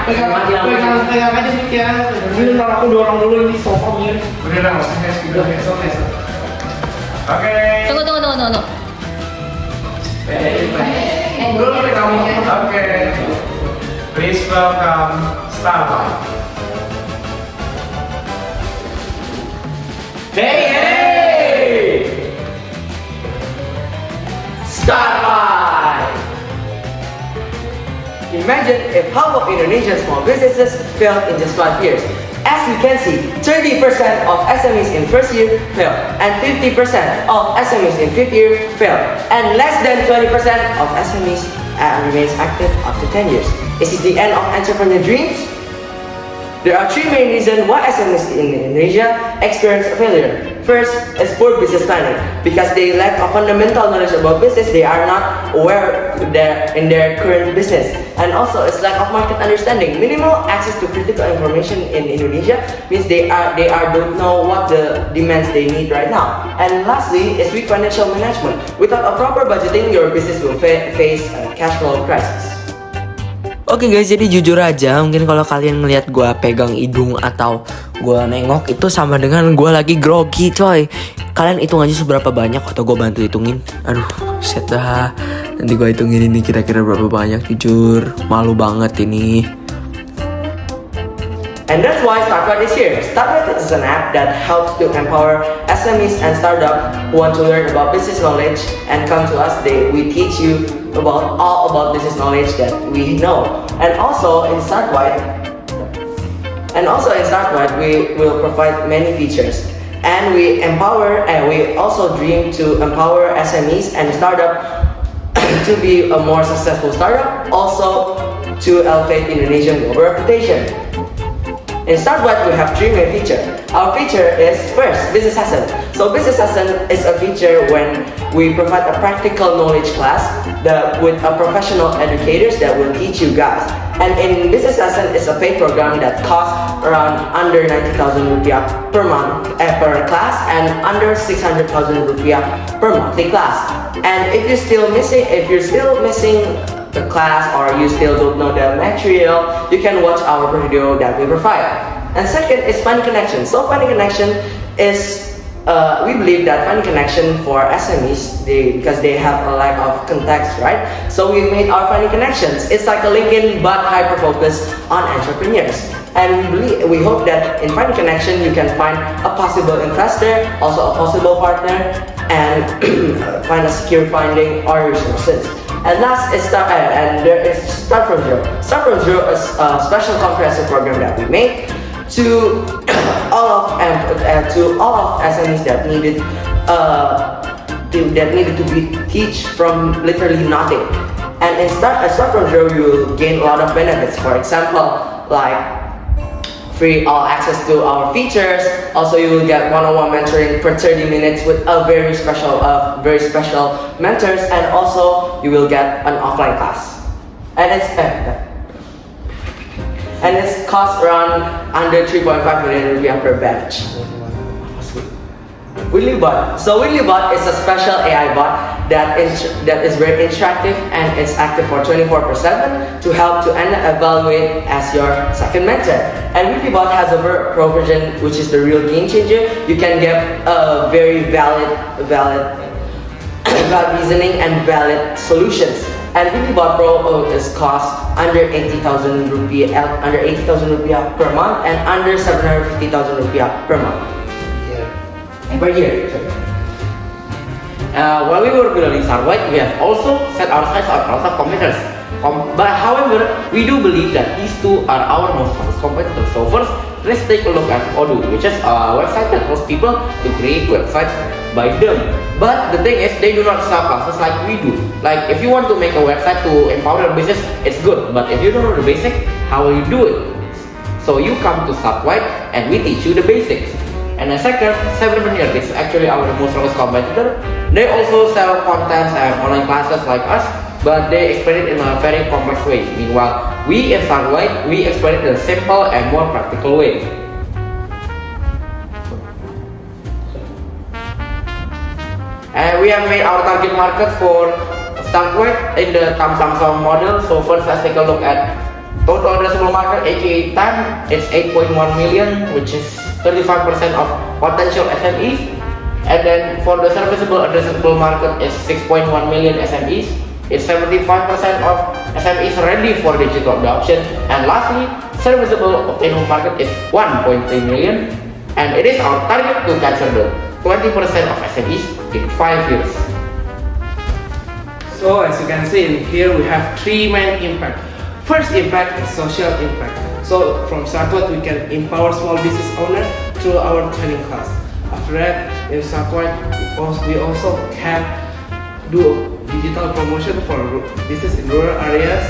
Pegang aja nih ya. Ini ntar aku dorong dulu ini sofa gini. Udah lah, selesai. Oke.
Tunggu.
Dulu kamu. Oke. Please welcome Starlight. Hey!
Starlight! Imagine if half of Indonesian small businesses failed in just 5 years. As you can see, 30% of SMEs in first year failed, and 50% of SMEs in fifth year failed, and less than 20% of SMEs remains active after 10 years. Is it the end of entrepreneur dreams? There are 3 main reasons why SMEs in Indonesia experience failure. First is poor business planning. Because they lack a fundamental knowledge about business, they are not aware in their current business. And also, it's lack of market understanding. Minimal access to critical information in Indonesia means they don't know what the demands they need right now. And lastly, is weak financial management. Without a proper budgeting, your business will face a cash flow crisis.
Oke guys, jadi jujur aja, mungkin kalau kalian ngelihat gue pegang hidung atau gue nengok itu sama dengan gue lagi grogi coy. Kalian hitung aja seberapa banyak atau gue bantu hitungin. Aduh, set dah. Nanti gue hitungin ini kira-kira berapa banyak, jujur. Malu banget ini.
And that's why Startwide is here. Startwide is an app that helps to empower SMEs and startups who want to learn about business knowledge and come to us. We teach you all about business knowledge that we know. And also in Startwide, we will provide many features. And we also dream to empower SMEs and startups to be a more successful startup, also to elevate Indonesian global reputation. In Startwide, we have 3 main features. Our feature is first, Business Lesson. So Business Lesson is a feature when we provide a practical knowledge class with a professional educators that will teach you guys. And in Business Lesson, it's a paid program that costs around under 90,000 rupiah per month per class and under 600,000 rupiah per monthly class. And if you're still missing the class or you still don't know the material, you can watch our video that we provide. And second is Funny Connection. So Funny Connection is, we believe that Funny Connection for SMEs, because they have a lack of context, right? So we made our Funny Connections. It's like a LinkedIn but hyper-focused on entrepreneurs. And we hope that in Finding Connection you can find a possible investor, also a possible partner, and find a secure funding or resources. And last is there is Start From Zero. Start From Zero is a special comprehensive program that we made to all of SMEs that needed to be teach from literally nothing. And in Start From Zero, you will gain a lot of benefits. For example, like free all access to our features. Also, you will get one-on-one mentoring for 30 minutes with a very special mentors, and also you will get an offline class. And it's cost around under 3.5 million rupiah per batch. WinlyBot. So WinlyBot is a special AI bot that is very interactive and it's active for 24/7 to help to evaluate as your second mentor. And WinlyBot has a pro version which is the real game changer. You can get a very valid reasoning and valid solutions. And WinlyBot Pro is cost under 80,000 rupiah per month and under 750,000 rupiah per month. Per year.
While we were building Startwhite, we have also set our sights on a lot of competitors. But however, we do believe that these two are our most famous competitors. So first, let's take a look at Odoo, which is a website that allows people to create websites by them. But the thing is, they do not sell classes like we do. Like if you want to make a website to empower your business, it's good. But if you don't know the basics, how will you do it? So you come to Startwhite and we teach you the basics. And the second, 7-Year, this is actually our most strongest competitor. They also sell content and online classes like us, but they explain it in a very complex way. Meanwhile, we in Startwhite, we explain it in a simple and more practical way. And we have made our target market for Startwhite in the Samsung model. So first, let's take a look at total addressable market, aka TAM. It's 8.1 million, which is 35% of potential SMEs. And then for the serviceable addressable market is 6.1 million SMEs. It's 75% of SMEs ready for digital adoption. And lastly, serviceable obtainable market is 1.3 million. And it is our target to capture the 20% of SMEs in 5 years.
So as you can see in here, we have three main impacts. First impact is social impact. So from Startwhite we can empower small business owners through our training class. After that, in Startwhite we also can do digital promotion for business in rural areas,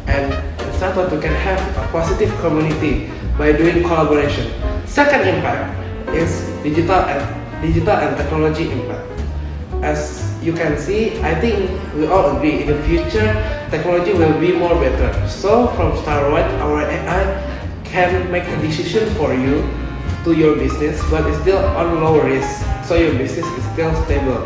and in Startwhite we can have a positive community by doing collaboration. Second impact is digital and technology impact. As you can see, I think we all agree in the future technology will be more better. So from Startwhite, our AI can make a decision for you to your business, but it's still on low risk, so your business is still stable.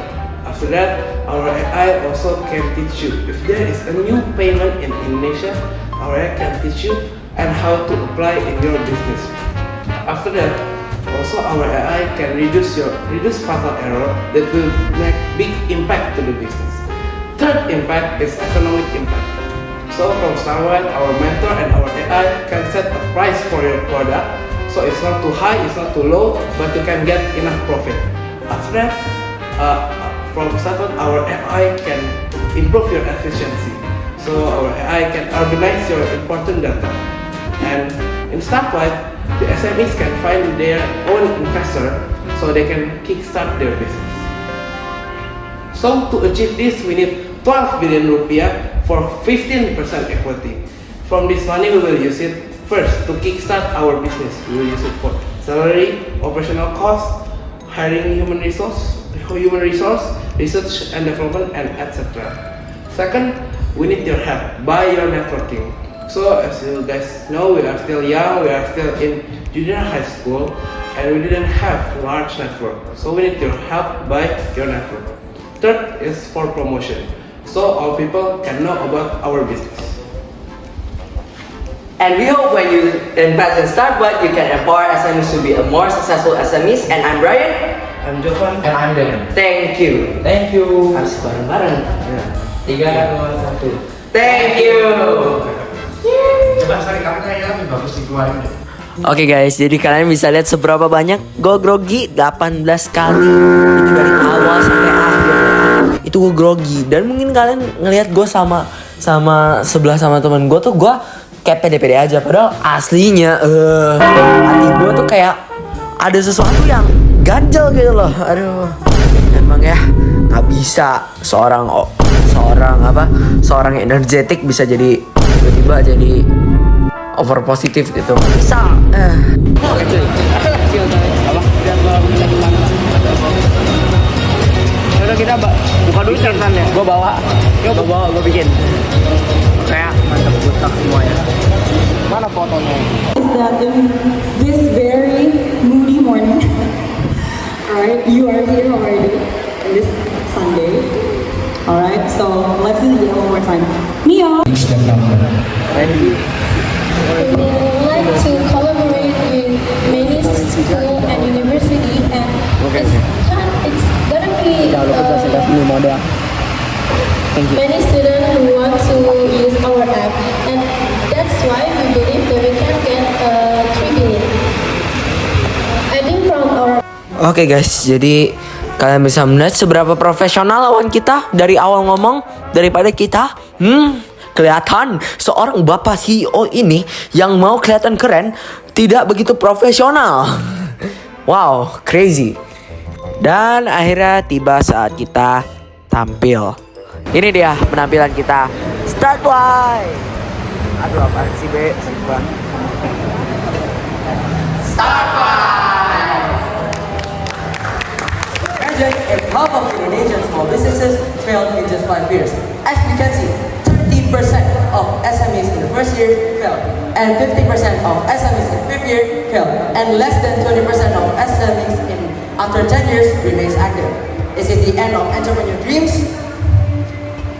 After that, our AI also can teach you if there is a new payment in Indonesia, our AI can teach you and how to apply in your business. After that, also our AI can reduce fatal error that will make big impact to the business. Third impact is economic impact. So from Startwhite, our mentor and our AI can set a price for your product. So it's not too high, it's not too low, but you can get enough profit. After that, from Startwhite, our AI can improve your efficiency. So our AI can organize your important data. And in Startwhite, the SMEs can find their own investor so they can kickstart their business. So to achieve this, we need 12 billion rupiah for 15% equity. From this money, we will use it first to kickstart our business. We will use it for salary, operational costs, hiring human resource, research and development, and etc. Second, we need your help by your networking. So as you guys know, we are still young, we are still in junior high school, and we didn't have large network. So we need your help by your network. Third is for promotion. So all people can know about our business.
And we hope when you invest in Startwhite, you can empower SMEs to be a more successful SMEs. And I'm Brian.
I'm Jovan.
And I'm Dan.
Thank you.
Thank you.
Harus bareng-bareng.
3, 2, 1.
Thank you.
Coba sorry, kamu kayaknya lebih bagus dikeluarin deh.
Oke guys, jadi kalian bisa lihat seberapa banyak gue grogi 18 kali. Itu dari awal sampai akhir. Itu gue grogi. Dan mungkin kalian ngelihat gue sama sebelah sama teman gue tuh gue kayak pede-pede aja. Padahal aslinya hati gue tuh kayak ada sesuatu yang ganjel gitu loh. Aduh, emang ya nggak bisa seorang energetik bisa jadi tiba-tiba jadi over positif gitu, nggak bisa. Oke cuy, apa? Udah kita buka dulu catatan ya. Gue bawa, gue bikin. Kayak mantap butak semuanya. Mana fotonya?
Is that in this very moody morning, alright, you are here already on this Sunday. Alright, so let's do it one more time. Mio!
We would like to collaborate with many school and university, and it's gonna be many students who want to use our app, and that's why we believe that we can get 3 billion. I think from our
Oke guys, jadi kalian bisa melihat seberapa profesional lawan kita dari awal ngomong daripada kita. Kelihatan seorang bapak CEO ini yang mau kelihatan keren tidak begitu profesional. Wow, crazy. Dan akhirnya tiba saat kita tampil. Ini dia penampilan kita. Start wide. Aduh, apaan sih be? Sumpah.
Start wide. Imagine if half of Indonesian small businesses failed in just 5 years. As you can see, 30% of SMEs in the first year failed, and 50% of SMEs in the fifth year failed, and less than 20% of SMEs after 10 years remains active. Is it the end of entrepreneur dreams?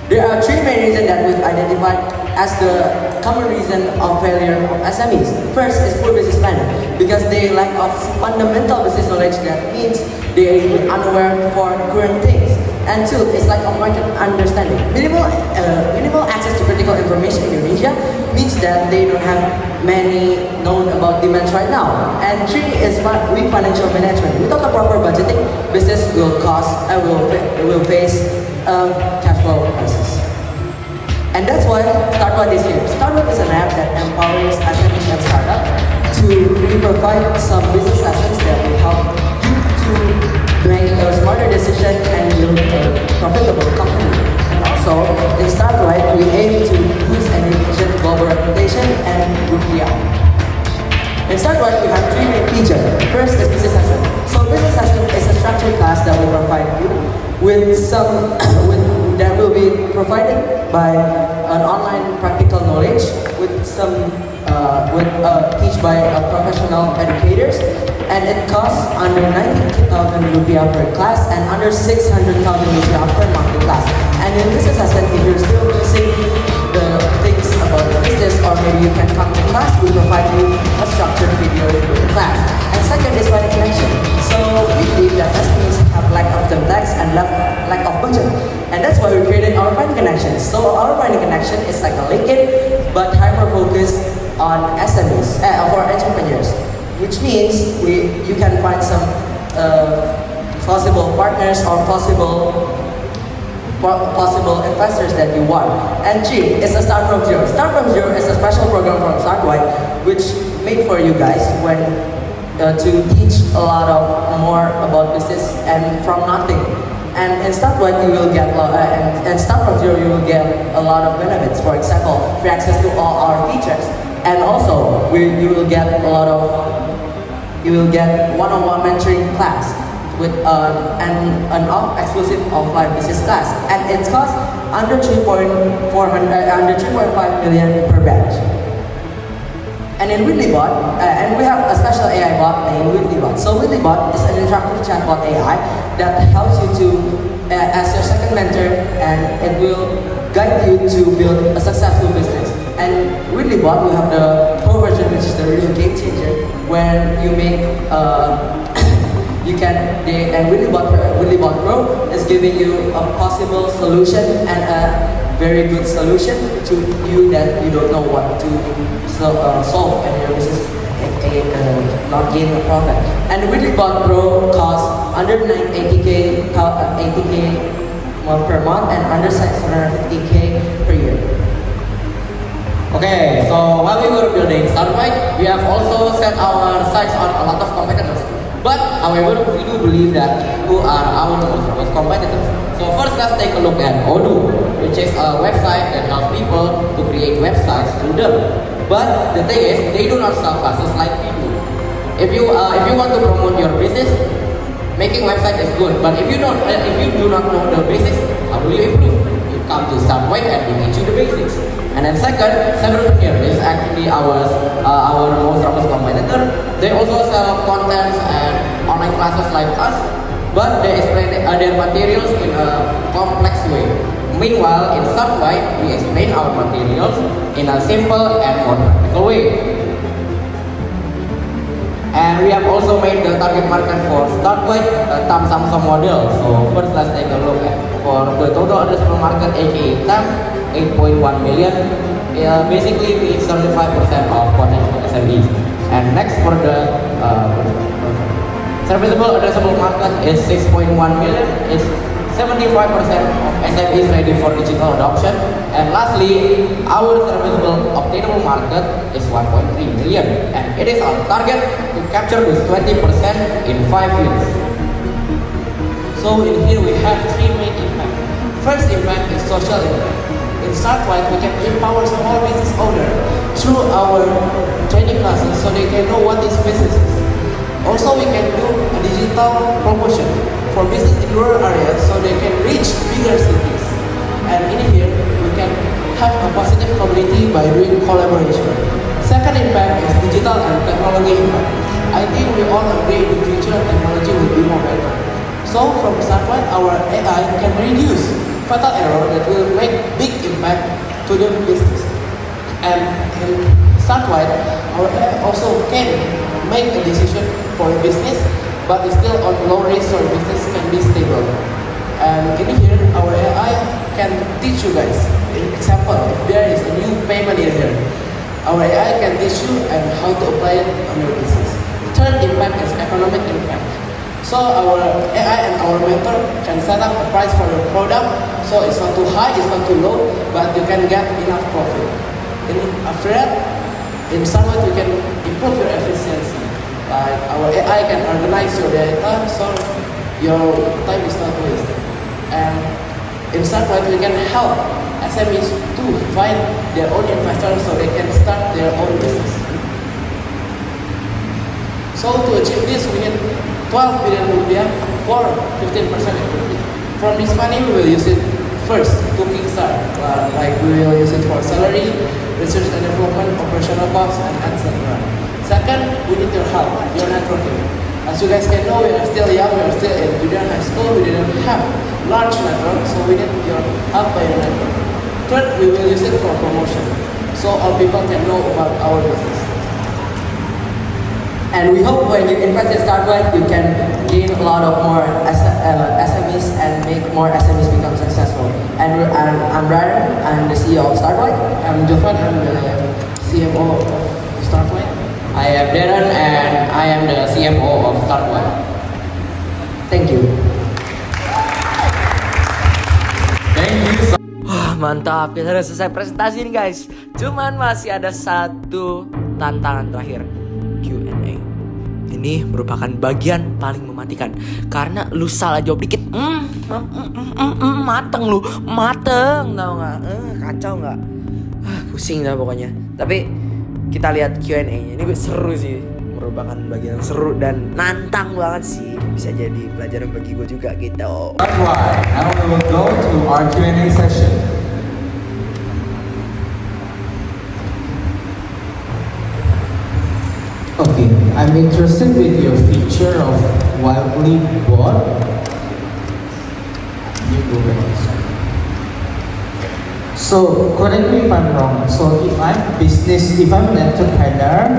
There are 3 main reasons that we've identified as the common reason of failure of SMEs. First is poor business planning, because they lack of fundamental business knowledge. That means they are unaware for current things. And 2 is lack of market understanding. Minimal access to critical information in Indonesia means that they don't have many known about demands right now. And 3 is weak financial management. Without the proper budgeting, business will face cash flow crisis. And that's why Startwide is here. Startwide is an app that empowers SMEs and startups to provide some business lessons that will help you to make a smarter decision and build a profitable company. And also, in Startwide, we aim to boost Indonesian global reputation and rupiah. In Startwide, we have 3 main features. First is business lesson. So business lesson is a structured class that will provide you with some that will be provided by an online practical knowledge with some teach by professional educators, and it costs under 90,000 rupiah per class and under 600,000 rupiah per monthly class. And in this assessment, if you're still missing the things about the business, or maybe you can come to class, we provide you a structured video for the class. And second is finding connection. So we believe that SMEs have lack of templates and lack of budget, and that's why we created our Finding Connection. So our Finding Connection is like a LinkedIn, but hyper focused on SMEs for entrepreneurs, which means you can find some possible partners or possible investors that you want. And 3 is a Start From Zero. Start From Zero is a special program from Startwide, which made for you guys when to teach a lot of more about business and from nothing. And in Startwide you will get and Start From Zero you will get a lot of benefits. For example, free access to all our features, and also you will get one-on-one mentoring class with an exclusive offline business class, and it costs under 3.5 million per batch. And in Whitley-Bot, and we have a special AI bot named Whitley-Bot. So Whitley-Bot is an interactive chatbot AI that helps you to as your second mentor, and it will guide you to build a successful business. And Whitley-Bot, we have the Pro version, which is the real game changer, when you make and Whitley-Bot Pro is giving you a possible solution and a very good solution to you that you don't know what to solve in your business not gain a profit. And the Weekly Bot Pro costs under 80k per month and under 650k per year.
Okay, so while we were building Startwhite, we have also set our sights on a lot of competitors. But however, we do believe that who are our most competitors. So first, let's take a look at Odoo, which is a website that helps people to create websites through them. But the thing is, they do not sell classes like we do. If you want to promote your business, making website is good. But if you do not know the basics, how will you improve? You come to Startwhite and we teach you the basics. And then second, Severpreneur is actually our most strongest competitor. They also sell content and online classes like us, but they explain their materials in a complex way. Meanwhile, in Startwhite, we explain our materials in a simple and more practical way. And we have also made the target market for Startwhite a TAM Samsung model. So first, let's take a look at for the total addressable market, aka TAM, 8.1 million. Basically, means 35% of potential SMEs. And next for the serviceable addressable market is 6.1 million. It's 75% of SMEs ready for digital adoption. And lastly, our serviceable obtainable market is 1.3 million. And it is our target to capture this 20% in 5 years.
So in here we have three main impacts. First impact is social impact. In Startwhite, we can empower small business owners through our training classes so they can know what is business is. Also, we can do a digital promotion for business in rural areas so they can reach bigger cities. And in here, we can have a positive community by doing collaboration. Second impact is digital and technology impact. I think we all agree in the future technology will be more better. So from Startwhite, our AI can reduce fatal error that will make big impact to the business. And in Startwhite, our AI also can make a decision for a business, but it's still on low risk so business can be stable. And in here, our AI can teach you guys. In example, if there is a new payment in here, our AI can teach you and how to apply it on your business. Third impact is economic impact. So our AI and our mentor can set up a price for your product, so it's not too high, it's not too low, but you can get enough profit. After that, in Startwhite we can improve your efficiency. Like our AI can organize your data so your time is not wasted. And in Startwhite we can help SMEs to find their own investors so they can start their own business. So to achieve this, we need 12 billion rupiah for 15% equity. From this money, we will use it first to kickstart. Like we will use it for salary, research and development, operational costs, and etc. Second, we need your help, your networking. As you guys can know, we are still young, we are still in junior high school, we didn't have large network, so we need your help by your network. Third, we will use it for promotion, so all people can know about our business.
And we hope when you invest in Startwhite, you can gain a lot of more SMEs and make more SMEs become successful. And I'm Brian, I'm the CEO of Startwhite.
I'm Jovan, I'm the CMO of Startwhite.
I am Darren and I am the CMO of Startwhite.
Thank you.
Wah, mantap. Kita udah selesai presentasi nih guys. Cuman masih ada satu tantangan terakhir, Q&A. Ini merupakan bagian paling mematikan karena lu salah jawab dikit, mateng lu, mateng, tau nggak? Kacau nggak? Pusing dah pokoknya. Tapi kita lihat Q&A-nya. Ini seru sih, merupakan bagian seru dan nantang banget sih. Bisa jadi pelajaran bagi gue juga gitu.
Alright, now we will go to our Q&A session.
Okay, I'm interested with your feature of Wildly Bot. You go back. So, correct me if I'm wrong. So, if I'm an entrepreneur,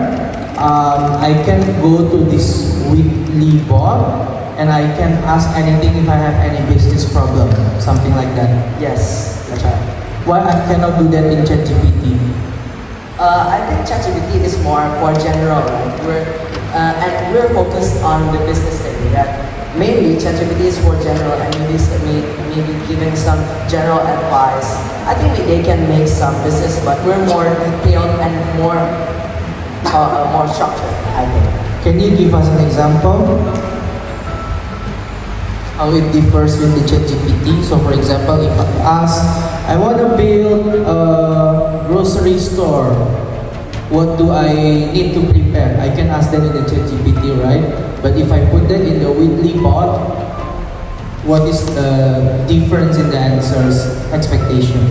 I can go to this Weekly Bot and I can ask anything if I have any business problem, something like that.
Yes, that's right.
Why I cannot do that in ChatGPT?
I think ChatGPT is more for general, right? We're focused on the business thing. That mainly ChatGPT is for general, and maybe giving some general advice. I think they can make some business, but we're more detailed and more structured, I think.
Can you give us an example? How it differs with the ChatGPT? So for example, if I ask, I want to build a grocery store, what do I need to prepare? I can ask that in the ChatGPT, right? But if I put that in the Weebly bot, what is the difference in the answers expectation?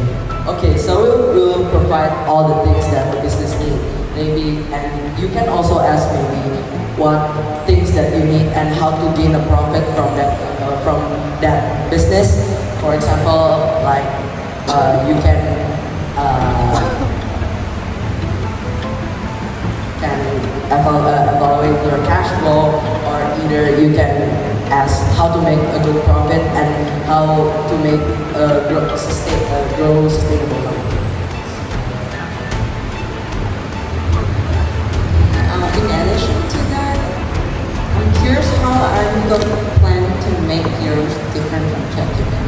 Okay, so we'll provide all the things that the business need. Maybe, and you can also ask maybe what things that you need and how to gain a profit from that business. For example, like you can evaluate your cash flow, or either you can ask how to make a good profit and how to make a grow sustainable company.
In addition to that, I'm curious how are you going to plan to make yours different from ChatGPT?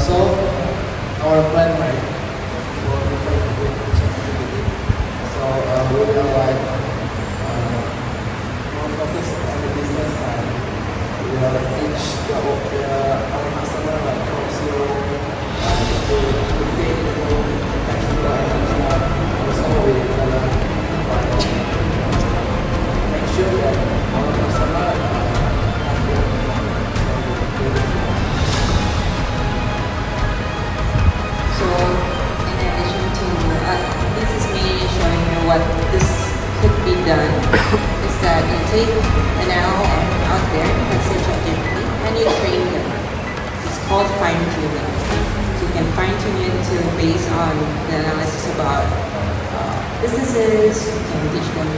So our plan, right, for different with ChatGPT. So we will like more focused on the business side. We will teach our customer like from zero to create the cash flow and stuff. Also we will make sure that our customer
So, in addition to this is me showing you what this could be done, is that you take an LLM out there, let's say ChatGPT, and you train them. It's called fine tuning. So you can fine tune it to based on the analysis about businesses. You can teach them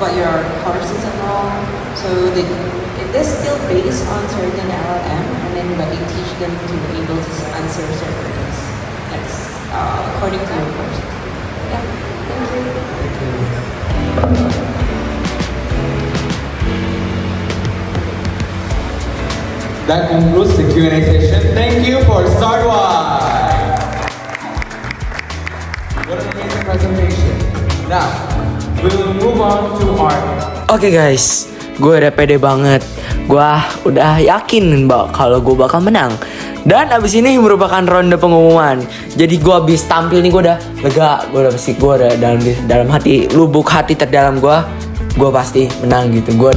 about your courses and all. So it is still based on certain LLM, and then but you teach them to be able to answer certain things. That's according to your course. Yeah, thank you.
That concludes the Q&A session. Thank you for StartWide. What an amazing presentation. Now, we will move on to our...
Oke guys, gue udah pede banget. Gue udah yakin kalau gue bakal menang. Dan abis ini merupakan ronde pengumuman. Jadi gue abis tampil nih, gue udah lega. Gue udah dalam hati, lubuk hati terdalam gue pasti menang gitu. Gue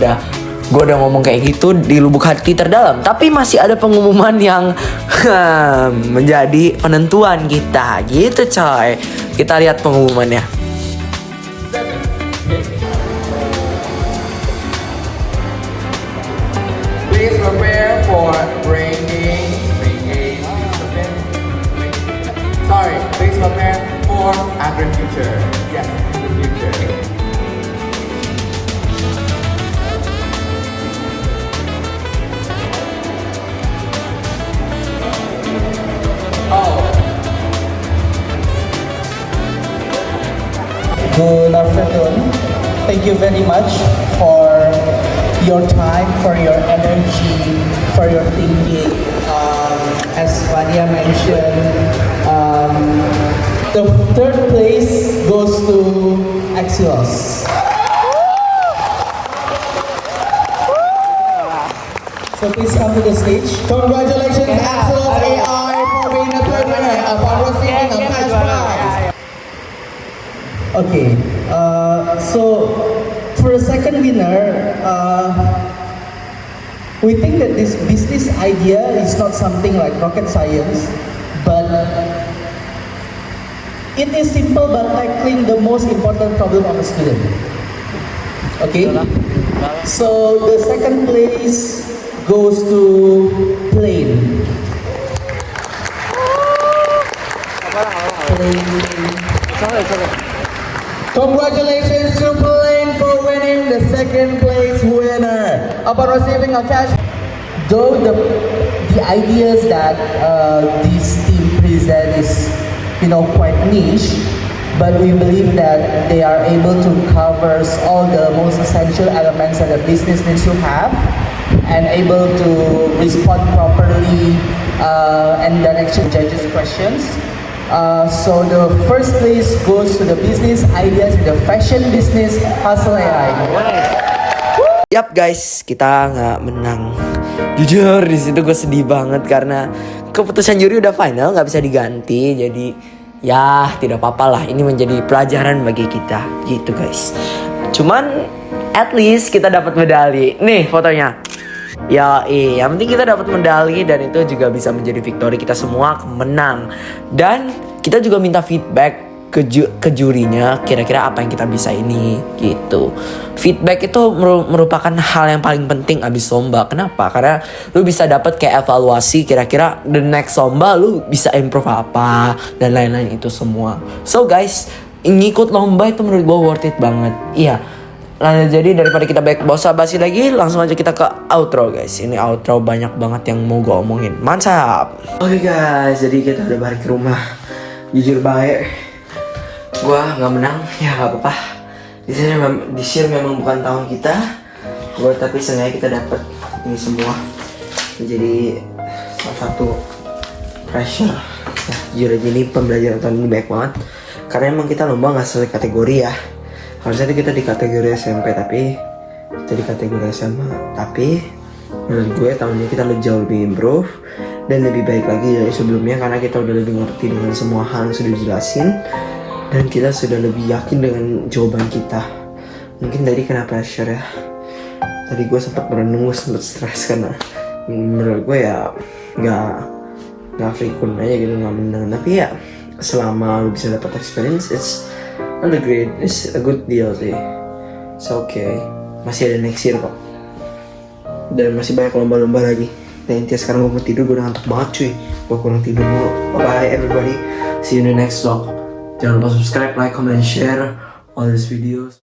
udah ngomong kayak gitu di lubuk hati terdalam. Tapi masih ada pengumuman yang menjadi penentuan kita gitu coy. Kita lihat pengumumannya.
Please prepare for please prepare for agri-future. Yes, the future.
Good afternoon. Thank you very much for your time, for your energy, for your thinking. As Maria mentioned, the third place goes to Axios. So please come to the stage. Congratulations, Axios AI, for being the third winner upon receiving a cash prize. Okay, so for the second winner, we think that this business idea is not something like rocket science, but it is simple but tackling the most important problem of a student. Okay, so the second place goes to Plane. Congratulations to Plane for winning the second place winner. Upon receiving a cash, though the ideas that this team present is, quite niche, but we believe that they are able to cover all the most essential elements that a business needs to have, and able to respond properly and then actually judges questions. So the first place goes to the business ideas, the fashion business Hustle AI.
Yap guys, kita nggak menang. Jujur di situ gue sedih banget karena keputusan juri udah final, nggak bisa diganti. Jadi ya tidak apa-apa lah. Ini menjadi pelajaran bagi kita, gitu guys. Cuman at least kita dapat medali. Nih fotonya. Ya yang penting kita dapat medali dan itu juga bisa menjadi victory kita semua menang. Dan kita juga minta feedback ke jurinya, kira-kira apa yang kita bisa ini gitu. Feedback itu merupakan hal yang paling penting abis lomba. Kenapa? Karena lu bisa dapat kayak evaluasi kira-kira the next lomba lu bisa improve apa dan lain-lain itu semua. So guys, ngikut lomba itu menurut gue worth it banget. Iya. Nah, jadi daripada kita basa-basi lagi, langsung aja kita ke outro guys. Ini outro banyak banget yang mau gue omongin. Mantap. Oke guys, jadi kita udah balik ke rumah. Jujur baik, gue nggak menang, ya nggak apa-apa. Di sini memang bukan tahun kita. Tapi sengaja kita dapat ini semua. Jadi salah satu pressure. Ya, jujur aja ini pembelajaran tahun ini banyak banget. Karena emang kita lomba nggak sesuai kategori ya. Harusnya kita di kategori SMP, tapi kita di kategori SMA. Tapi menurut gue tahun ini kita jauh lebih improve dan lebih baik lagi dari sebelumnya, karena kita udah lebih ngerti dengan semua hal yang sudah dijelasin dan kita sudah lebih yakin dengan jawaban kita. Mungkin tadi kena pressure ya. Tadi gue sempat merenung, gue sempat stres karena menurut gue ya nggak frequent aja gitu, nggak menang. Tapi ya selama lu bisa dapat experience, it's a good deal sih. It's okay. Masih ada next year kok. Dan masih banyak lomba-lomba lagi. Dan intinya sekarang gue mau tidur, gue udah ngantuk banget cuy. Gue kurang tidur mulu. Bye everybody. See you in the next vlog. Jangan lupa subscribe, like, comment, share all these videos.